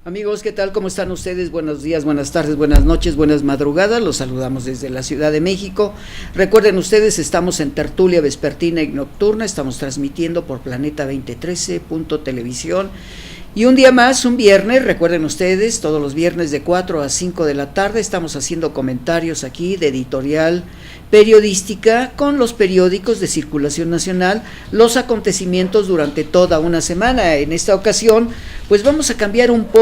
Amigos, ¿qué tal? ¿Cómo están ustedes? Buenos días, buenas tardes, buenas noches, buenas madrugadas. Los saludamos desde la Ciudad de México. Recuerden ustedes, estamos en tertulia vespertina y nocturna. Estamos transmitiendo por Planeta 2013, Televisión. Y un día más, un viernes, recuerden ustedes, todos los viernes de 4 a 5 de la tarde estamos haciendo comentarios aquí de editorial periodística con los periódicos de circulación nacional, los acontecimientos durante toda una semana. En esta ocasión, pues vamos a cambiar un poco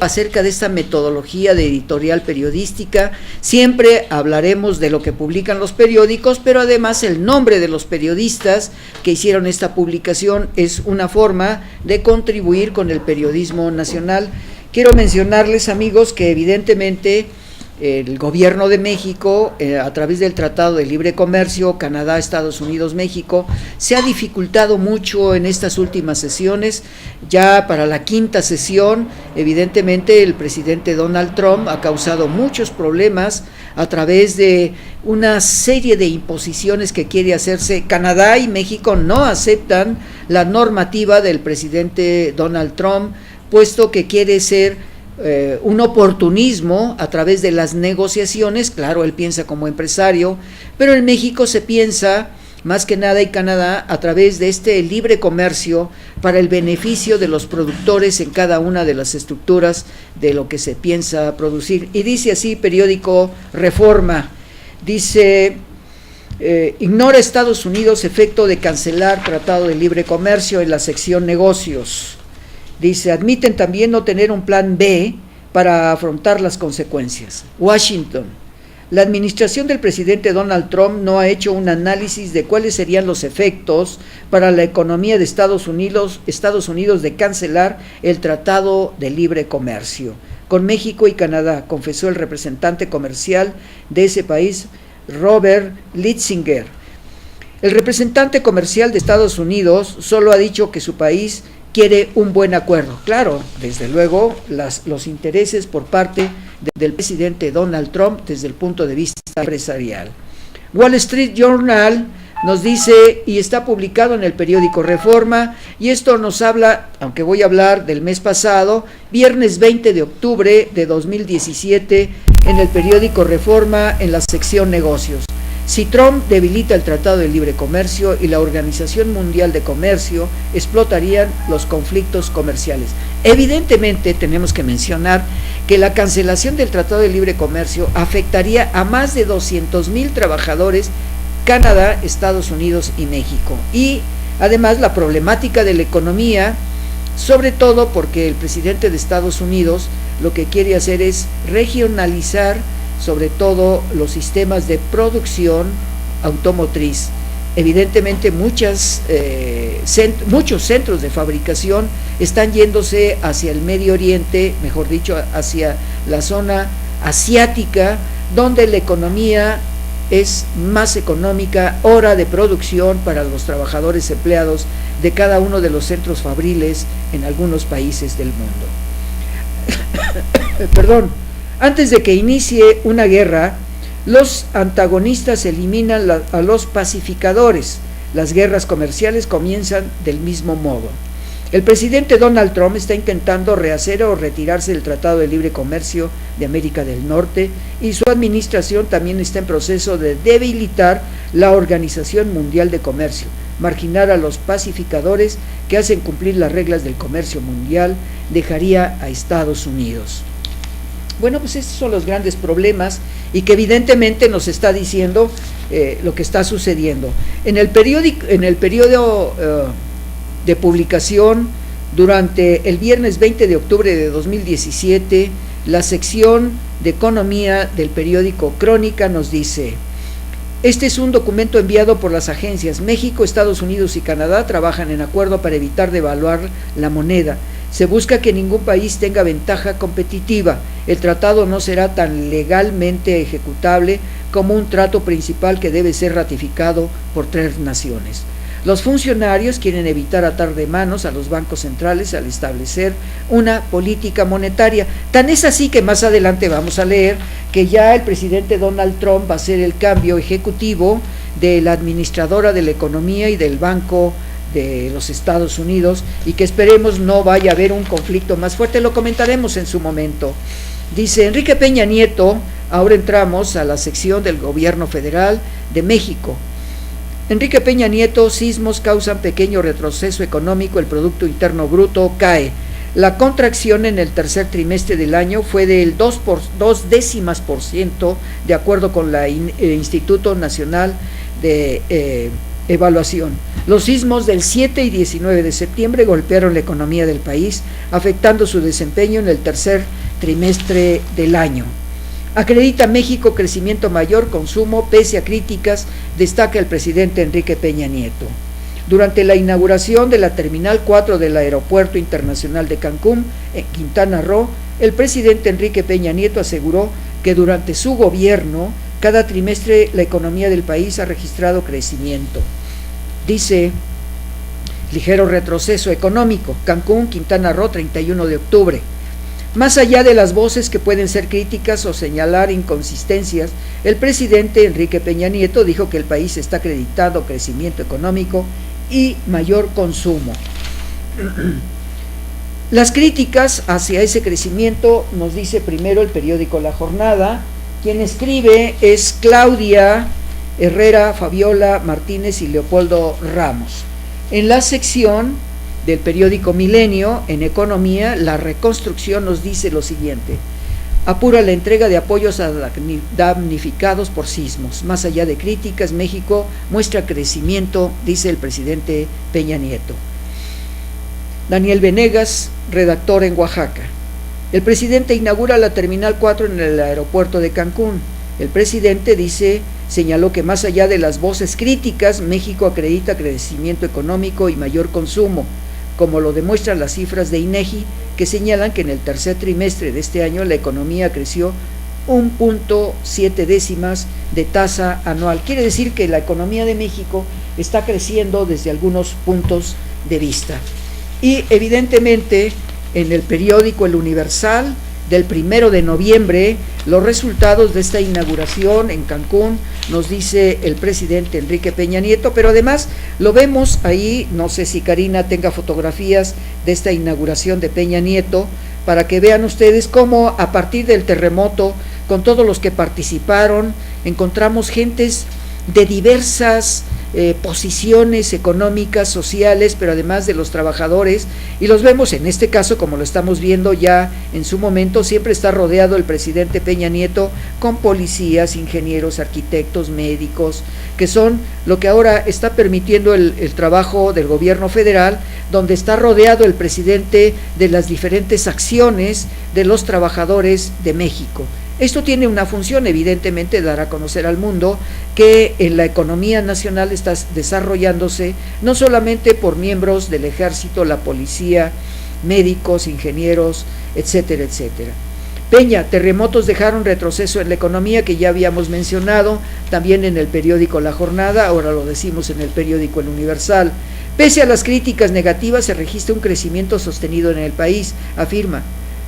acerca de esta metodología de editorial periodística. Siempre hablaremos de lo que publican los periódicos, pero además el nombre de los periodistas que hicieron esta publicación es una forma de contribuir con el periodismo nacional. Quiero mencionarles, amigos, que evidentemente el gobierno de México, a través del Tratado de Libre Comercio, Canadá, Estados Unidos, México, se ha dificultado mucho en estas últimas sesiones. Ya para la quinta sesión, evidentemente el presidente Donald Trump ha causado muchos problemas a través de una serie de imposiciones que quiere hacerse. Canadá y México no aceptan la normativa del presidente Donald Trump, puesto que quiere ser un oportunismo a través de las negociaciones. Claro, él piensa como empresario, pero en México se piensa más que nada, y Canadá, a través de este libre comercio para el beneficio de los productores en cada una de las estructuras de lo que se piensa producir. Y dice así, periódico Reforma, dice: ignora Estados Unidos efecto de cancelar Tratado de Libre Comercio en la sección negocios. Dice, admiten también no tener un plan B para afrontar las consecuencias. Washington, la administración del presidente Donald Trump no ha hecho un análisis de cuáles serían los efectos para la economía de Estados Unidos de cancelar el Tratado de Libre Comercio con México y Canadá, confesó el representante comercial de ese país, Robert Litzinger. El representante comercial de Estados Unidos solo ha dicho que su país quiere un buen acuerdo. Claro, desde luego, los intereses por parte del presidente Donald Trump desde el punto de vista empresarial. Wall Street Journal nos dice, y está publicado en el periódico Reforma, y esto nos habla, aunque voy a hablar del mes pasado, viernes 20 de octubre de 2017, en el periódico Reforma, en la sección negocios. Si Trump debilita el Tratado de Libre Comercio y la Organización Mundial de Comercio, explotarían los conflictos comerciales. Evidentemente tenemos que mencionar que la cancelación del Tratado de Libre Comercio afectaría a más de 200,000 trabajadores, Canadá, Estados Unidos y México. Y además la problemática de la economía, sobre todo porque el presidente de Estados Unidos lo que quiere hacer es regionalizar sobre todo los sistemas de producción automotriz. Evidentemente muchos centros de fabricación están yéndose hacia el Medio Oriente, mejor dicho, hacia la zona asiática, donde la economía es más económica, hora de producción para los trabajadores empleados de cada uno de los centros fabriles en algunos países del mundo. Perdón. Antes de que inicie una guerra, los antagonistas eliminan a los pacificadores. Las guerras comerciales comienzan del mismo modo. El presidente Donald Trump está intentando rehacer o retirarse del Tratado de Libre Comercio de América del Norte, y su administración también está en proceso de debilitar la Organización Mundial de Comercio, marginar a los pacificadores que hacen cumplir las reglas del comercio mundial, dejaría a Estados Unidos. Bueno, pues estos son los grandes problemas y que evidentemente nos está diciendo lo que está sucediendo. En el periodo de publicación, durante el viernes 20 de octubre de 2017, la sección de economía del periódico Crónica nos dice: este es un documento enviado por las agencias México, Estados Unidos y Canadá trabajan en acuerdo para evitar devaluar la moneda. Se busca que ningún país tenga ventaja competitiva. El tratado no será tan legalmente ejecutable como un trato principal que debe ser ratificado por 3 naciones. Los funcionarios quieren evitar atar de manos a los bancos centrales al establecer una política monetaria. Tan es así que más adelante vamos a leer que ya el presidente Donald Trump va a hacer el cambio ejecutivo de la administradora de la economía y del Banco de los Estados Unidos y que esperemos no vaya a haber un conflicto más fuerte, lo comentaremos en su momento. Dice Enrique Peña Nieto, ahora entramos a la sección del gobierno federal de México. Enrique Peña Nieto, sismos causan pequeño retroceso económico, el Producto Interno Bruto cae. La contracción en el tercer trimestre del año fue del 0,2%, de acuerdo con el Instituto Nacional de Evaluación. Los sismos del 7 y 19 de septiembre golpearon la economía del país, afectando su desempeño en el tercer trimestre del año. Acredita México crecimiento mayor, consumo, pese a críticas, destaca el presidente Enrique Peña Nieto. Durante la inauguración de la Terminal 4 del Aeropuerto Internacional de Cancún, en Quintana Roo, el presidente Enrique Peña Nieto aseguró que durante su gobierno, cada trimestre la economía del país ha registrado crecimiento. Dice, ligero retroceso económico, Cancún, Quintana Roo, 31 de octubre. Más allá de las voces que pueden ser críticas o señalar inconsistencias, el presidente Enrique Peña Nieto dijo que el país está acreditando crecimiento económico y mayor consumo. Las críticas hacia ese crecimiento nos dice primero el periódico La Jornada. Quien escribe es Claudia Herrera, Fabiola Martínez y Leopoldo Ramos. En la sección del periódico Milenio, en Economía, La Reconstrucción nos dice lo siguiente: apura la entrega de apoyos a damnificados por sismos. Más allá de críticas, México muestra crecimiento, dice el presidente Peña Nieto. Daniel Venegas, redactor en Oaxaca. El presidente inaugura la Terminal 4 en el aeropuerto de Cancún. El presidente señaló que más allá de las voces críticas, México acredita crecimiento económico y mayor consumo, como lo demuestran las cifras de INEGI, que señalan que en el tercer trimestre de este año la economía creció 1.7 de tasa anual. Quiere decir que la economía de México está creciendo desde algunos puntos de vista. Y evidentemente en el periódico El Universal del 1 de noviembre, los resultados de esta inauguración en Cancún, nos dice el presidente Enrique Peña Nieto, pero además lo vemos ahí, no sé si Karina tenga fotografías de esta inauguración de Peña Nieto, para que vean ustedes cómo a partir del terremoto, con todos los que participaron, encontramos gentes de diversas posiciones económicas, sociales, pero además de los trabajadores, y los vemos en este caso, como lo estamos viendo ya en su momento, siempre está rodeado el presidente Peña Nieto con policías, ingenieros, arquitectos, médicos, que son lo que ahora está permitiendo el trabajo del gobierno federal, donde está rodeado el presidente de las diferentes acciones de los trabajadores de México. Esto tiene una función, evidentemente, dar a conocer al mundo que en la economía nacional está desarrollándose no solamente por miembros del ejército, la policía, médicos, ingenieros, etcétera, etcétera. Peña, terremotos dejaron retroceso en la economía, que ya habíamos mencionado, también en el periódico La Jornada, ahora lo decimos en el periódico El Universal. Pese a las críticas negativas, se registra un crecimiento sostenido en el país, afirma.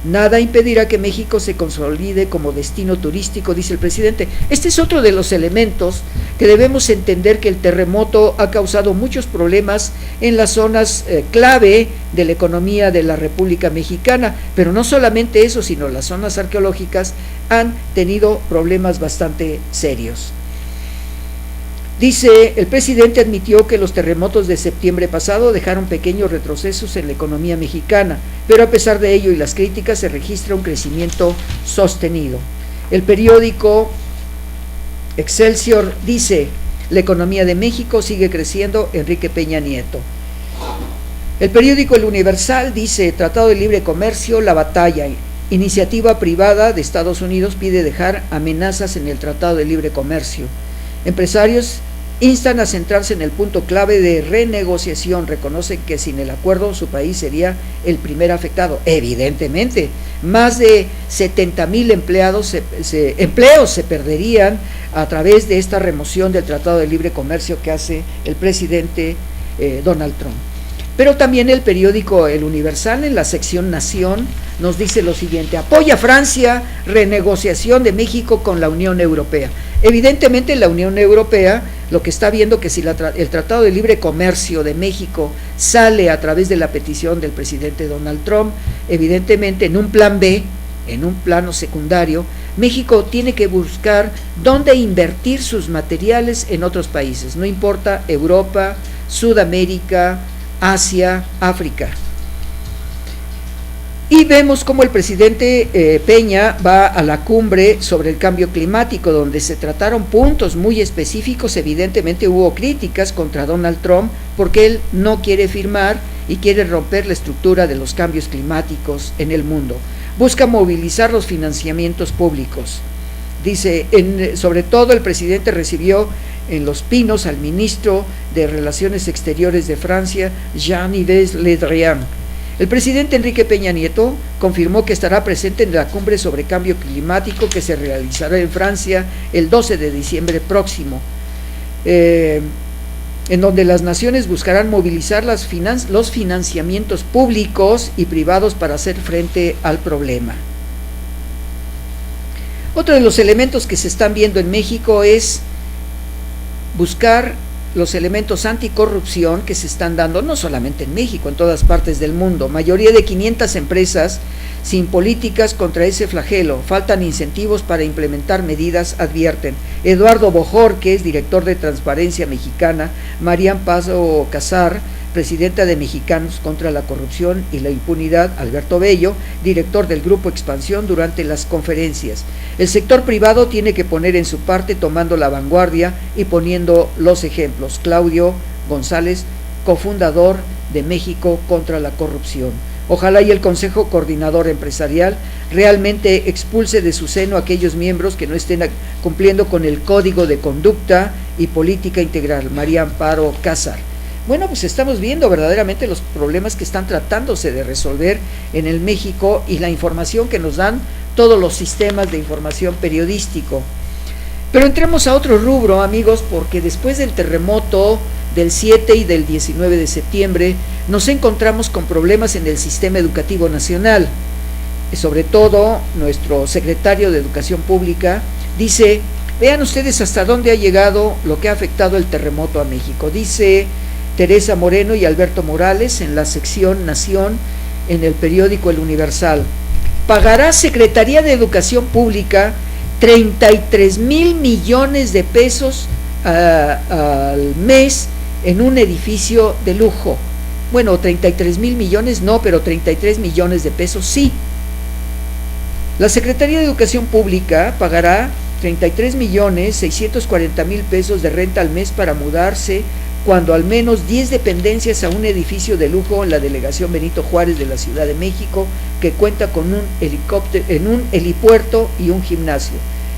Nada impedirá que México se consolide como destino turístico, dice el presidente. Este es otro de los elementos que debemos entender, que el terremoto ha causado muchos problemas en las zonas clave de la economía de la República Mexicana, pero no solamente eso, sino las zonas arqueológicas han tenido problemas bastante serios. Dice, el presidente admitió que los terremotos de septiembre pasado dejaron pequeños retrocesos en la economía mexicana, pero a pesar de ello y las críticas se registra un crecimiento sostenido. El periódico Excelsior dice, la economía de México sigue creciendo, Enrique Peña Nieto. El periódico El Universal dice, Tratado de Libre Comercio, la batalla. Iniciativa privada de Estados Unidos pide dejar amenazas en el Tratado de Libre Comercio. Empresarios instan a centrarse en el punto clave de renegociación, reconocen que sin el acuerdo su país sería el primer afectado. Evidentemente, más de 70,000 empleos se perderían a través de esta remoción del Tratado de Libre Comercio que hace el presidente Donald Trump. Pero también el periódico El Universal, en la sección Nación, nos dice lo siguiente: apoya Francia renegociación de México con la Unión Europea. Evidentemente la Unión Europea lo que está viendo que si el Tratado de Libre Comercio de México sale a través de la petición del presidente Donald Trump, evidentemente en un plan B, en un plano secundario, México tiene que buscar dónde invertir sus materiales en otros países, no importa Europa, Sudamérica, Asia, África. Y vemos cómo el presidente Peña va a la cumbre sobre el cambio climático, donde se trataron puntos muy específicos. Evidentemente hubo críticas contra Donald Trump porque él no quiere firmar y quiere romper la estructura de los cambios climáticos en el mundo. Busca movilizar los financiamientos públicos. Dice, sobre todo el presidente recibió en Los Pinos al ministro de Relaciones Exteriores de Francia, Jean-Yves Le Drian. El presidente Enrique Peña Nieto confirmó que estará presente en la cumbre sobre cambio climático que se realizará en Francia el 12 de diciembre próximo, en donde las naciones buscarán movilizar los financiamientos públicos y privados para hacer frente al problema. Otro de los elementos que se están viendo en México es buscar los elementos anticorrupción que se están dando, no solamente en México, en todas partes del mundo. Mayoría de 500 empresas sin políticas contra ese flagelo, faltan incentivos para implementar medidas, advierten. Eduardo Bojor, que es director de Transparencia Mexicana, Marian Paso Casar, presidenta de Mexicanos contra la Corrupción y la Impunidad, Alberto Bello, director del Grupo Expansión, durante las conferencias. El sector privado tiene que poner en su parte tomando la vanguardia y poniendo los ejemplos. Claudio González, cofundador de México contra la Corrupción. Ojalá y el Consejo Coordinador Empresarial realmente expulse de su seno a aquellos miembros que no estén cumpliendo con el Código de Conducta y Política Integral. María Amparo Cázar. Bueno, pues estamos viendo verdaderamente los problemas que están tratándose de resolver en el México y la información que nos dan todos los sistemas de información periodístico. Pero entremos a otro rubro, amigos, porque después del terremoto del 7 y del 19 de septiembre nos encontramos con problemas en el sistema educativo nacional. Sobre todo, nuestro secretario de Educación Pública dice, vean ustedes hasta dónde ha llegado lo que ha afectado el terremoto a México. Dice Teresa Moreno y Alberto Morales en la sección Nación en el periódico El Universal. Pagará Secretaría de Educación Pública 33,000 millones de pesos al mes en un edificio de lujo. Bueno, 33,000 millones no, pero 33 millones de pesos sí. La Secretaría de Educación Pública pagará 33,640,000 pesos de renta al mes para mudarse cuando al menos 10 dependencias a un edificio de lujo en la delegación Benito Juárez de la Ciudad de México, que cuenta con un helipuerto y un gimnasio.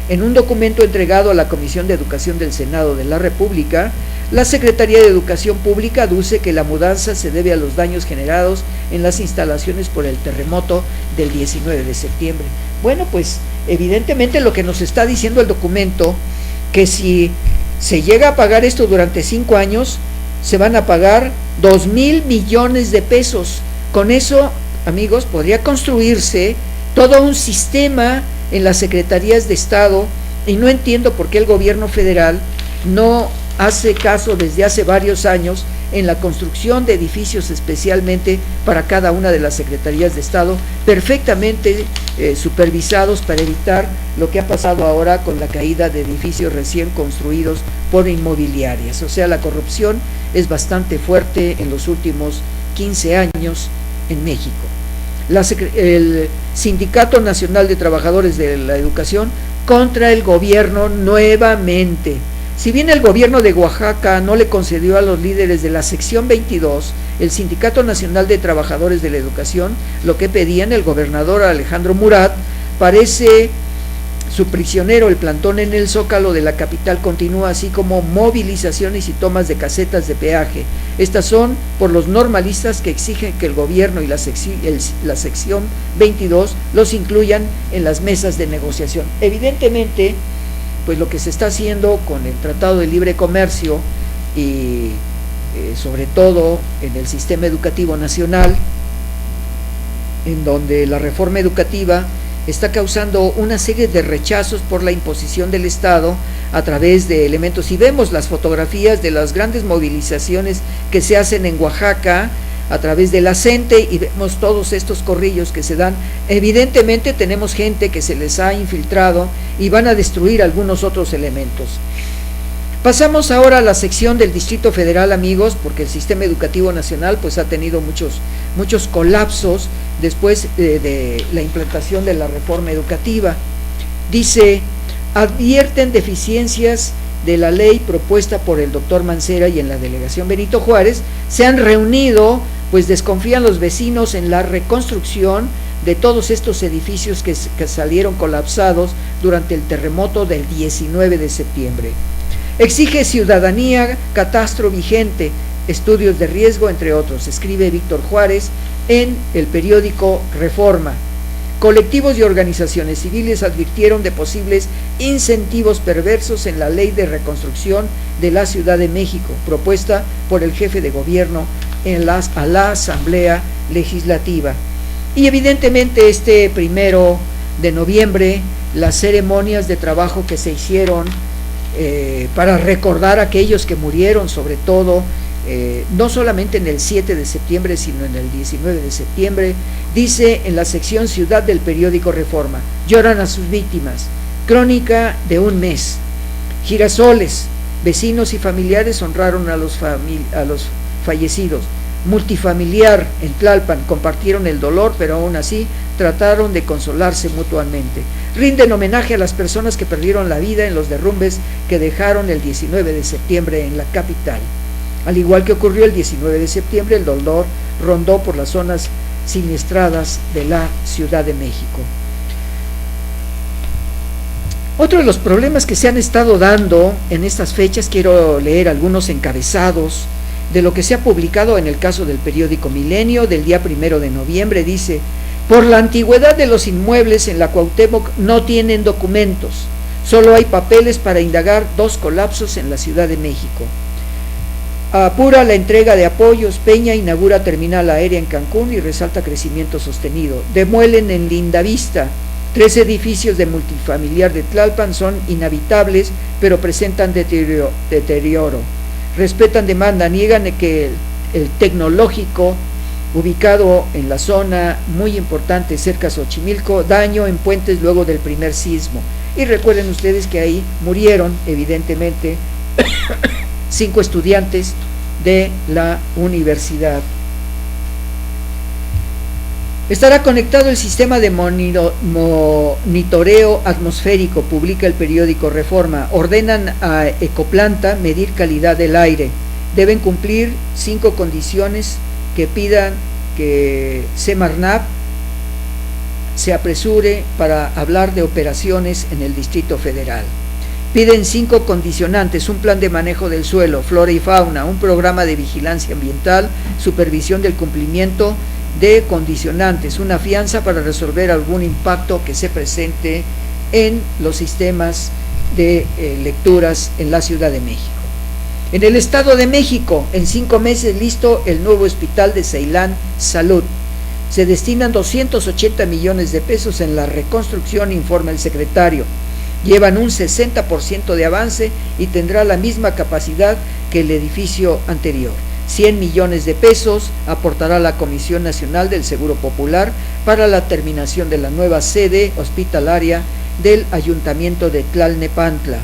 En un documento entregado a la Comisión de Educación del Senado de la República, la Secretaría de Educación Pública aduce que la mudanza se debe a los daños generados en las instalaciones por el terremoto del 19 de septiembre. Bueno, pues evidentemente lo que nos está diciendo el documento, que si se llega a pagar esto durante 5 años, se van a pagar 2,000 millones de pesos. Con eso, amigos, podría construirse todo un sistema en las secretarías de Estado, y no entiendo por qué el gobierno federal no hace caso desde hace varios años en la construcción de edificios especialmente para cada una de las secretarías de Estado, perfectamente supervisados para evitar lo que ha pasado ahora con la caída de edificios recién construidos por inmobiliarias. O sea, la corrupción es bastante fuerte en los últimos 15 años en México. El Sindicato Nacional de Trabajadores de la Educación contra el gobierno nuevamente. Si bien el gobierno de Oaxaca no le concedió a los líderes de la sección 22, el Sindicato Nacional de Trabajadores de la Educación, lo que pedían, el gobernador Alejandro Murat, parece su prisionero. El plantón en el Zócalo de la capital continúa, así como movilizaciones y tomas de casetas de peaje. Estas son por los normalistas que exigen que el gobierno y la sección 22 los incluyan en las mesas de negociación. Evidentemente, pues lo que se está haciendo con el Tratado de Libre Comercio y sobre todo en el sistema educativo nacional, en donde la reforma educativa está causando una serie de rechazos por la imposición del Estado a través de elementos, y vemos las fotografías de las grandes movilizaciones que se hacen en Oaxaca a través de la CENTE, y vemos todos estos corrillos que se dan. Evidentemente tenemos gente que se les ha infiltrado y van a destruir algunos otros elementos. Pasamos ahora a la sección del Distrito Federal, amigos, porque el sistema educativo nacional pues ha tenido muchos colapsos después de la implantación de la reforma educativa. Dice: advierten deficiencias de la ley propuesta por el doctor Mancera y en la delegación Benito Juárez. Se han reunido, pues desconfían los vecinos en la reconstrucción de todos estos edificios que salieron colapsados durante el terremoto del 19 de septiembre. Exige ciudadanía, catastro vigente, estudios de riesgo, entre otros, escribe Víctor Juárez en el periódico Reforma. Colectivos y organizaciones civiles advirtieron de posibles incentivos perversos en la ley de reconstrucción de la Ciudad de México, propuesta por el jefe de gobierno a la Asamblea Legislativa. Y evidentemente este 1 de noviembre, las ceremonias de trabajo que se hicieron para recordar a aquellos que murieron, sobre todo, no solamente en el 7 de septiembre, sino en el 19 de septiembre, dice en la sección Ciudad del periódico Reforma: lloran a sus víctimas, crónica de un mes. Girasoles, vecinos y familiares honraron a los fallecidos. Multifamiliar en Tlalpan, compartieron el dolor, pero aún así trataron de consolarse mutuamente. Rinden homenaje a las personas que perdieron la vida en los derrumbes que dejaron el 19 de septiembre en la capital. Al igual que ocurrió el 19 de septiembre, el dolor rondó por las zonas siniestradas de la Ciudad de México. Otro de los problemas que se han estado dando en estas fechas, quiero leer algunos encabezados de lo que se ha publicado en el caso del periódico Milenio del día 1 de noviembre. Dice: por la antigüedad de los inmuebles en la Cuauhtémoc no tienen documentos, solo hay papeles para indagar 2 colapsos en la Ciudad de México. Apura la entrega de apoyos, Peña inaugura terminal aérea en Cancún y resalta crecimiento sostenido. Demuelen en Lindavista, 3 edificios de multifamiliar de Tlalpan son inhabitables, pero presentan deterioro. Respetan demanda, niegan que el tecnológico, ubicado en la zona muy importante cerca de Xochimilco, daño en puentes luego del primer sismo. Y recuerden ustedes que ahí murieron, evidentemente, 5 estudiantes de la universidad. Estará conectado el sistema de monitoreo atmosférico, publica el periódico Reforma. Ordenan a Ecoplanta medir calidad del aire. Deben cumplir 5 condiciones que pidan que Semarnat se apresure para hablar de operaciones en el Distrito Federal. Piden 5 condicionantes: un plan de manejo del suelo, flora y fauna, un programa de vigilancia ambiental, supervisión del cumplimiento de condicionantes, una fianza para resolver algún impacto que se presente en los sistemas de lecturas en la Ciudad de México. En el Estado de México, en 5 meses listo el nuevo hospital de Ceilán Salud. Se destinan 280 millones de pesos en la reconstrucción, informa el secretario. Llevan un 60% de avance y tendrá la misma capacidad que el edificio anterior. 100 millones de pesos aportará la Comisión Nacional del Seguro Popular para la terminación de la nueva sede hospitalaria del Ayuntamiento de Tlalnepantla.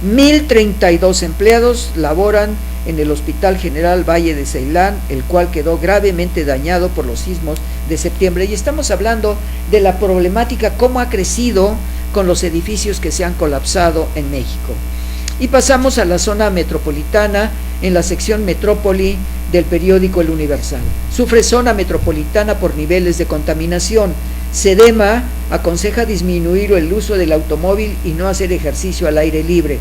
1,032 empleados laboran en el Hospital General Valle de Ceilán, el cual quedó gravemente dañado por los sismos de septiembre. Y estamos hablando de la problemática, cómo ha crecido con los edificios que se han colapsado en México. Y pasamos a la zona metropolitana, en la sección Metrópoli del periódico El Universal. Sufre zona metropolitana por niveles de contaminación. Sedema aconseja disminuir el uso del automóvil y no hacer ejercicio al aire libre.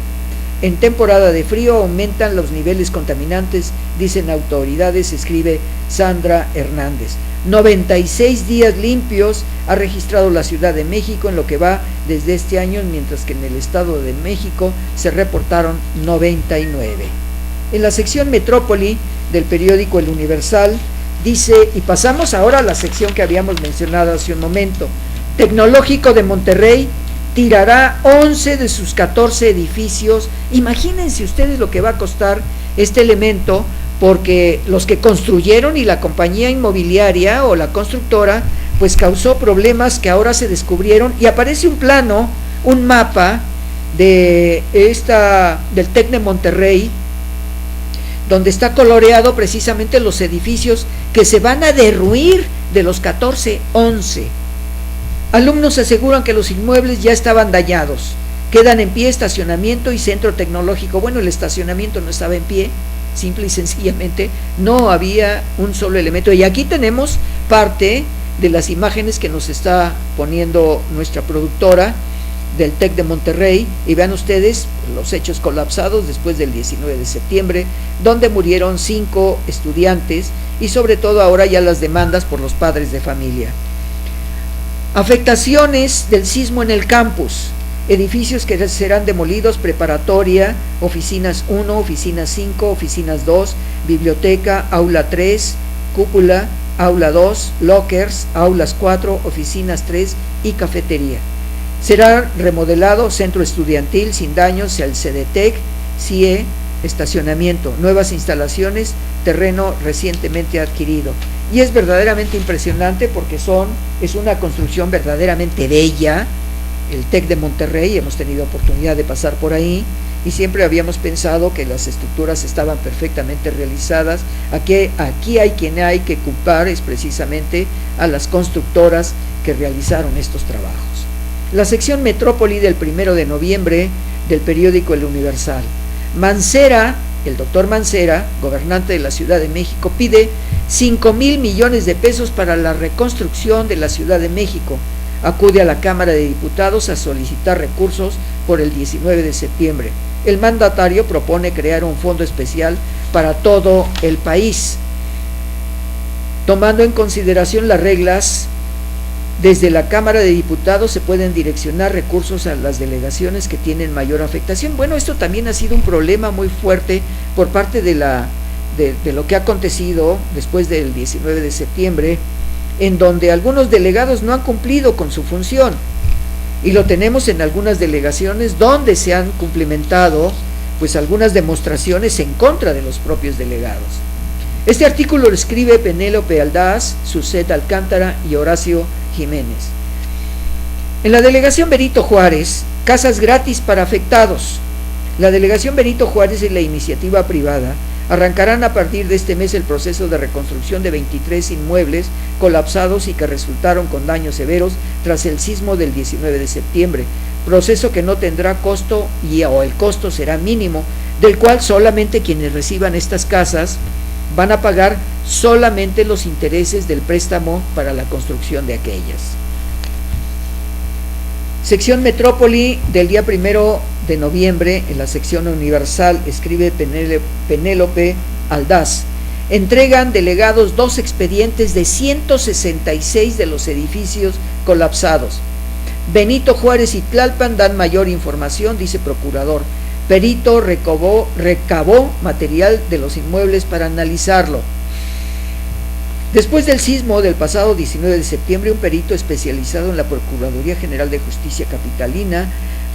En temporada de frío aumentan los niveles contaminantes, dicen autoridades, escribe Sandra Hernández. 96 días limpios ha registrado la Ciudad de México en lo que va desde este año, mientras que en el Estado de México se reportaron 99. En la sección Metrópoli del periódico El Universal dice, y pasamos ahora a la sección que habíamos mencionado hace un momento: Tecnológico de Monterrey tirará 11 de sus 14 edificios. Imagínense ustedes lo que va a costar este elemento, porque los que construyeron y la compañía inmobiliaria o la constructora, pues causó problemas que ahora se descubrieron, y aparece un plano, un mapa del TEC de Monterrey, donde está coloreado precisamente los edificios que se van a derruir de los 14, 11. Alumnos aseguran que los inmuebles ya estaban dañados, quedan en pie estacionamiento y centro tecnológico. Bueno, el estacionamiento no estaba en pie, simple y sencillamente no había un solo elemento. Y aquí tenemos parte de las imágenes que nos está poniendo nuestra productora del TEC de Monterrey, y vean ustedes los hechos colapsados después del 19 de septiembre, donde murieron 5 estudiantes, y sobre todo ahora ya las demandas por los padres de familia. Afectaciones del sismo en el campus: edificios que serán demolidos: preparatoria, oficinas 1, oficinas 5, oficinas 2, biblioteca, aula 3, cúpula, aula 2, lockers, aulas 4, oficinas 3 y cafetería. Será remodelado centro estudiantil sin daños, el CDTEC, CIE, estacionamiento, nuevas instalaciones, terreno recientemente adquirido. Y es verdaderamente impresionante porque es una construcción verdaderamente bella, el TEC de Monterrey. Hemos tenido oportunidad de pasar por ahí y siempre habíamos pensado que las estructuras estaban perfectamente realizadas. Aquí hay quien hay que culpar es precisamente a las constructoras que realizaron estos trabajos. La sección Metrópoli del 1 de noviembre del periódico El Universal. Mancera, el doctor Mancera, gobernante de la Ciudad de México, pide 5,000 millones de pesos para la reconstrucción de la Ciudad de México. Acude a la Cámara de Diputados a solicitar recursos por el 19 de septiembre. El mandatario propone crear un fondo especial para todo el país, tomando en consideración las reglas. Desde la Cámara de Diputados se pueden direccionar recursos a las delegaciones que tienen mayor afectación. Bueno, esto también ha sido un problema muy fuerte por parte de lo que ha acontecido después del 19 de septiembre, en donde algunos delegados no han cumplido con su función, y lo tenemos en algunas delegaciones donde se han cumplimentado pues algunas demostraciones en contra de los propios delegados. Este artículo lo escribe Penélope Aldaz, Suset Alcántara y Horacio Jiménez. En la delegación Benito Juárez, casas gratis para afectados. La delegación Benito Juárez y la iniciativa privada arrancarán a partir de este mes el proceso de reconstrucción de 23 inmuebles colapsados y que resultaron con daños severos tras el sismo del 19 de septiembre, proceso que no tendrá costo o el costo será mínimo, del cual solamente quienes reciban estas casas van a pagar solamente los intereses del préstamo para la construcción de aquellas. Sección Metrópoli del día 1 de noviembre, en la sección Universal, escribe Penélope Aldaz. Entregan delegados 2 expedientes de 166 de los edificios colapsados. Benito Juárez y Tlalpan dan mayor información, dice procurador. Perito recabó material de los inmuebles para analizarlo. Después del sismo del pasado 19 de septiembre, un perito especializado en la Procuraduría General de Justicia Capitalina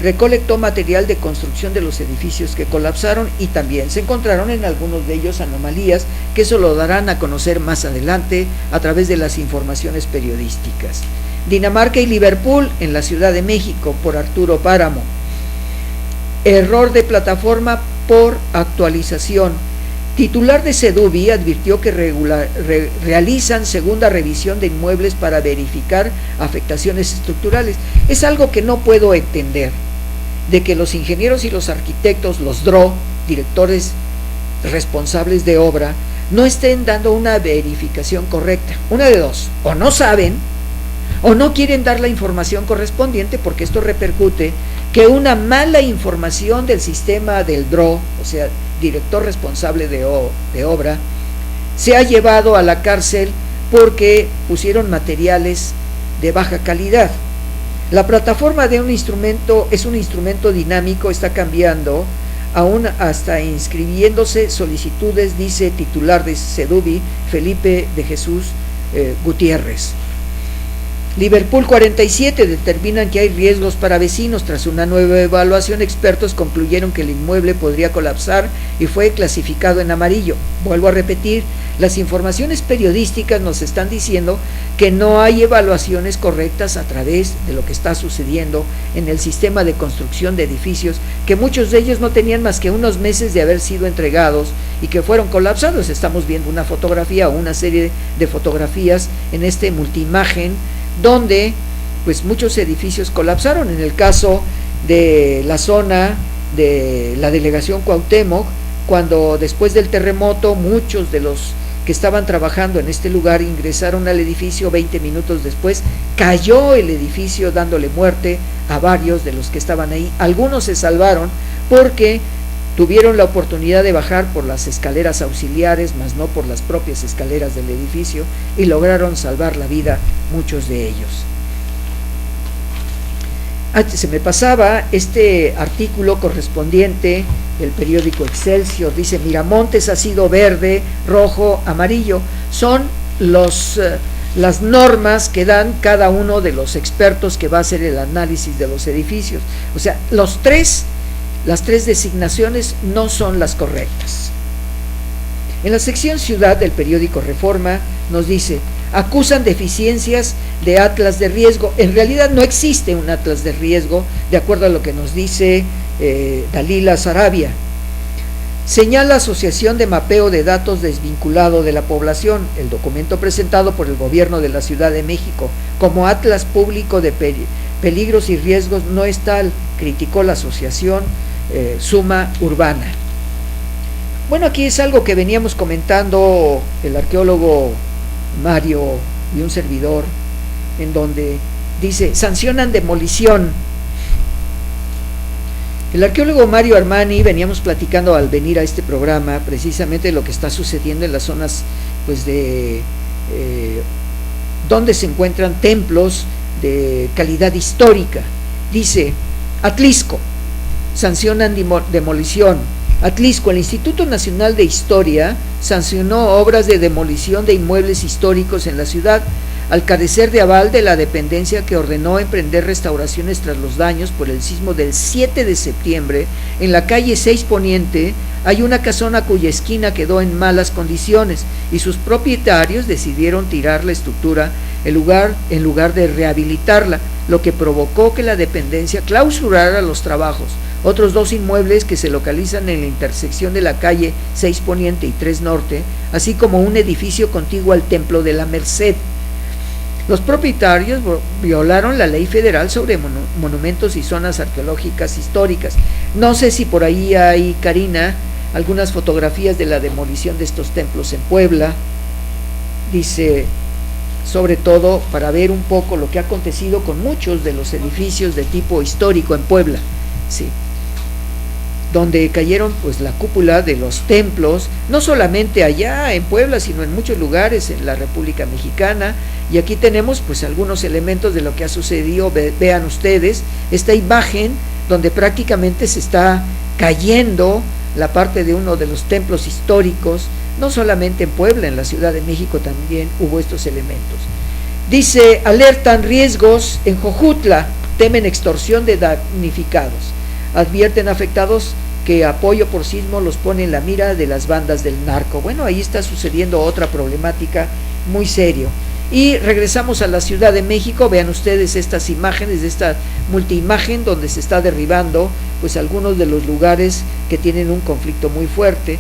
recolectó material de construcción de los edificios que colapsaron, y también se encontraron en algunos de ellos anomalías que eso lo darán a conocer más adelante a través de las informaciones periodísticas. Dinamarca y Liverpool en la Ciudad de México, por Arturo Páramo. Error de plataforma por actualización. Titular de Sedubi advirtió que realizan segunda revisión de inmuebles para verificar afectaciones estructurales. Es algo que no puedo entender, de que los ingenieros y los arquitectos, los DRO, directores responsables de obra, no estén dando una verificación correcta. Una de dos: o no saben, o no quieren dar la información correspondiente, porque esto repercute que una mala información del sistema del DRO, o sea, director responsable de obra, se ha llevado a la cárcel porque pusieron materiales de baja calidad. La plataforma de un instrumento es un instrumento dinámico, está cambiando, aún hasta inscribiéndose solicitudes, dice titular de Sedubi, Felipe de Jesús Gutiérrez. Liverpool 47, determinan que hay riesgos para vecinos. Tras una nueva evaluación, expertos concluyeron que el inmueble podría colapsar y fue clasificado en amarillo. Vuelvo a repetir, las informaciones periodísticas nos están diciendo que no hay evaluaciones correctas a través de lo que está sucediendo en el sistema de construcción de edificios, que muchos de ellos no tenían más que unos meses de haber sido entregados y que fueron colapsados. Estamos viendo una fotografía o una serie de fotografías en este multiimagen donde pues muchos edificios colapsaron. En el caso de la zona de la delegación Cuauhtémoc, cuando después del terremoto muchos de los que estaban trabajando en este lugar ingresaron al edificio, 20 minutos después cayó el edificio dándole muerte a varios de los que estaban ahí. Algunos se salvaron porque tuvieron la oportunidad de bajar por las escaleras auxiliares, más no por las propias escaleras del edificio, y lograron salvar la vida muchos de ellos. Se me pasaba este artículo correspondiente del periódico Excelsior. Dice: Miramontes ha sido verde, rojo, amarillo. Son las normas que dan cada uno de los expertos que va a hacer el análisis de los edificios. O sea, las tres designaciones no son las correctas. En la sección Ciudad del periódico Reforma nos dice: acusan deficiencias de atlas de riesgo. En realidad no existe un atlas de riesgo, de acuerdo a lo que nos dice Dalila Sarabia. Señala Asociación de Mapeo de Datos Desvinculado de la Población. El documento presentado por el gobierno de la Ciudad de México como atlas público de peligros y riesgos no es tal, criticó la asociación Suma Urbana. Bueno, aquí es algo que veníamos comentando el arqueólogo Mario y un servidor, en donde dice: sancionan demolición. El arqueólogo Mario Armani, veníamos platicando al venir a este programa precisamente de lo que está sucediendo en las zonas pues de donde se encuentran templos de calidad histórica. Dice: Atlisco, sancionan demolición. Atlisco, el Instituto Nacional de Historia sancionó obras de demolición de inmuebles históricos en la ciudad, al carecer de aval de la dependencia que ordenó emprender restauraciones tras los daños por el sismo del 7 de septiembre. En la calle 6 Poniente hay una casona cuya esquina quedó en malas condiciones y sus propietarios decidieron tirar la estructura en lugar de rehabilitarla, lo que provocó que la dependencia clausurara los trabajos. Otros dos inmuebles que se localizan en la intersección de la calle 6 Poniente y 3 Norte, así como un edificio contiguo al Templo de la Merced. Los propietarios violaron la ley federal sobre monumentos y zonas arqueológicas históricas. No sé si por ahí hay, Karina, algunas fotografías de la demolición de estos templos en Puebla. Dice, sobre todo para ver un poco lo que ha acontecido con muchos de los edificios de tipo histórico en Puebla, sí, donde cayeron pues la cúpula de los templos, no solamente allá en Puebla, sino en muchos lugares en la República Mexicana. Y aquí tenemos pues algunos elementos de lo que ha sucedido. Vean ustedes esta imagen donde prácticamente se está cayendo la parte de uno de los templos históricos, no solamente en Puebla, en la Ciudad de México también hubo estos elementos. Dice: alertan riesgos en Jojutla, temen extorsión de damnificados. Advierten afectados que apoyo por sismo los pone en la mira de las bandas del narco. Bueno, ahí está sucediendo otra problemática muy seria. Y regresamos a la Ciudad de México. Vean ustedes estas imágenes de esta multiimagen donde se está derribando pues algunos de los lugares que tienen un conflicto muy fuerte.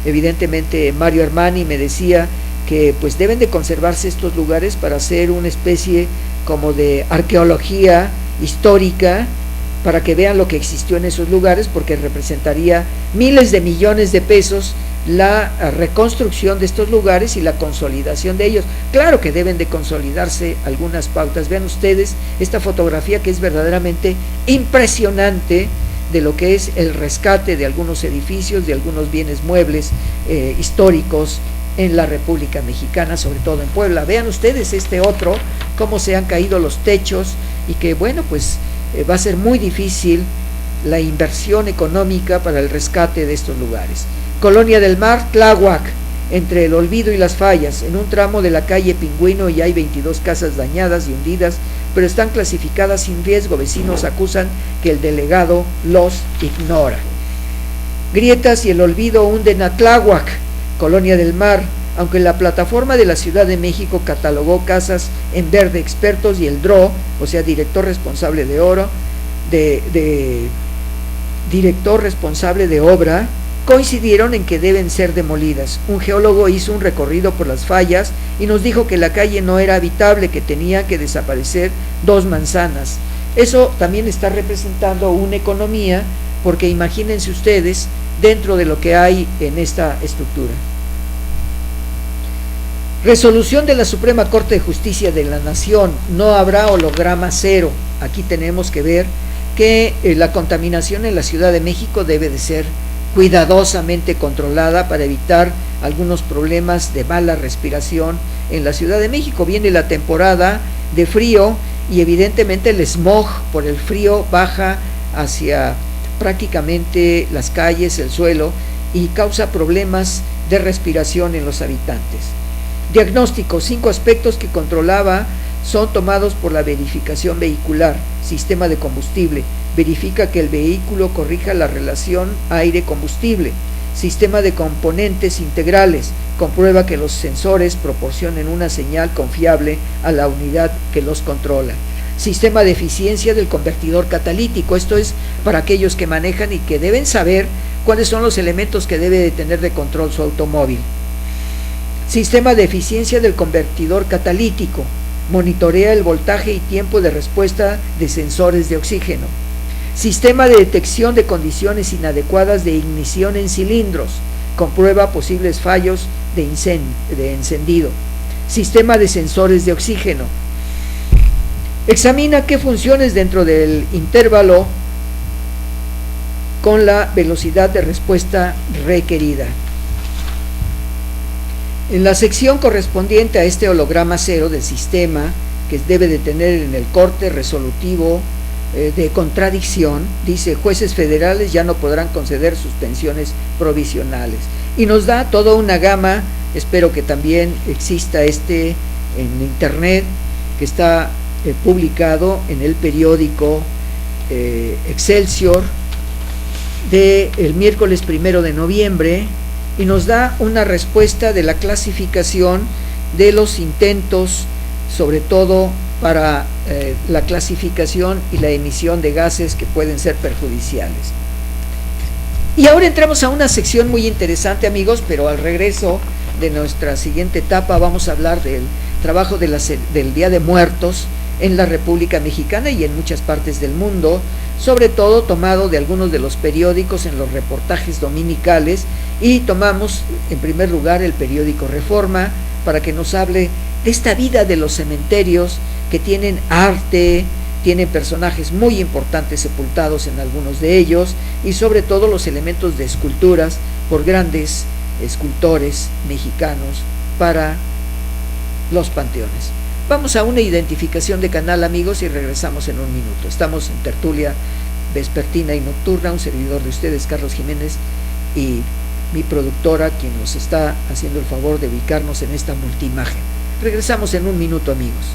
Evidentemente Mario Armani me decía que pues deben de conservarse estos lugares para hacer una especie como de arqueología histórica, para que vean lo que existió en esos lugares, porque representaría miles de millones de pesos la reconstrucción de estos lugares y la consolidación de ellos. Claro que deben de consolidarse algunas pautas. Vean ustedes esta fotografía que es verdaderamente impresionante de lo que es el rescate de algunos edificios, de algunos bienes muebles históricos en la República Mexicana, sobre todo en Puebla. Vean ustedes este otro, cómo se han caído los techos y que bueno, pues va a ser muy difícil la inversión económica para el rescate de estos lugares. Colonia del Mar, Tláhuac, entre el Olvido y Las Fallas, en un tramo de la calle Pingüino, y hay 22 casas dañadas y hundidas, pero están clasificadas sin riesgo. Vecinos acusan que el delegado los ignora. Grietas y el olvido hunden a Tláhuac, Colonia del Mar. Aunque la plataforma de la Ciudad de México catalogó casas en verde, expertos y el DRO, o sea, director responsable director responsable de obra, coincidieron en que deben ser demolidas. Un geólogo hizo un recorrido por las fallas y nos dijo que la calle no era habitable, que tenía que desaparecer 2 manzanas. Eso también está representando una economía, porque imagínense ustedes dentro de lo que hay en esta estructura. Resolución de la Suprema Corte de Justicia de la Nación: no habrá holograma cero. Aquí tenemos que ver que la contaminación en la Ciudad de México debe de ser cuidadosamente controlada para evitar algunos problemas de mala respiración en la Ciudad de México. Viene la temporada de frío y evidentemente el smog por el frío baja hacia prácticamente las calles, el suelo, y causa problemas de respiración en los habitantes. Diagnóstico: 5 aspectos que controlaba son tomados por la verificación vehicular. Sistema de combustible: verifica que el vehículo corrija la relación aire-combustible. Sistema de componentes integrales: comprueba que los sensores proporcionen una señal confiable a la unidad que los controla. Sistema de eficiencia del convertidor catalítico: esto es para aquellos que manejan y que deben saber cuáles son los elementos que debe de tener de control su automóvil. Sistema de eficiencia del convertidor catalítico: monitorea el voltaje y tiempo de respuesta de sensores de oxígeno. Sistema de detección de condiciones inadecuadas de ignición en cilindros: comprueba posibles fallos de encendido. Sistema de sensores de oxígeno: examina qué funciones dentro del intervalo con la velocidad de respuesta requerida. En la sección correspondiente a este holograma cero del sistema, que debe de tener en el corte resolutivo de contradicción, dice: jueces federales ya no podrán conceder suspensiones provisionales. Y nos da toda una gama. Espero que también exista en internet, que está publicado en el periódico Excelsior del miércoles 1 de noviembre, y nos da una respuesta de la clasificación de los intentos, sobre todo para la clasificación y la emisión de gases que pueden ser perjudiciales. Y ahora entramos a una sección muy interesante, amigos, pero al regreso de nuestra siguiente etapa vamos a hablar del trabajo del Día de Muertos en la República Mexicana y en muchas partes del mundo, sobre todo tomado de algunos de los periódicos en los reportajes dominicales, y tomamos en primer lugar el periódico Reforma para que nos hable de esta vida de los cementerios, que tienen arte, tienen personajes muy importantes sepultados en algunos de ellos, y sobre todo los elementos de esculturas por grandes escultores mexicanos para los panteones. Vamos a una identificación de canal, amigos, y regresamos en un minuto. Estamos en tertulia vespertina y nocturna, un servidor de ustedes, Carlos Jiménez, y mi productora, quien nos está haciendo el favor de ubicarnos en esta multiimagen. Regresamos en un minuto, amigos.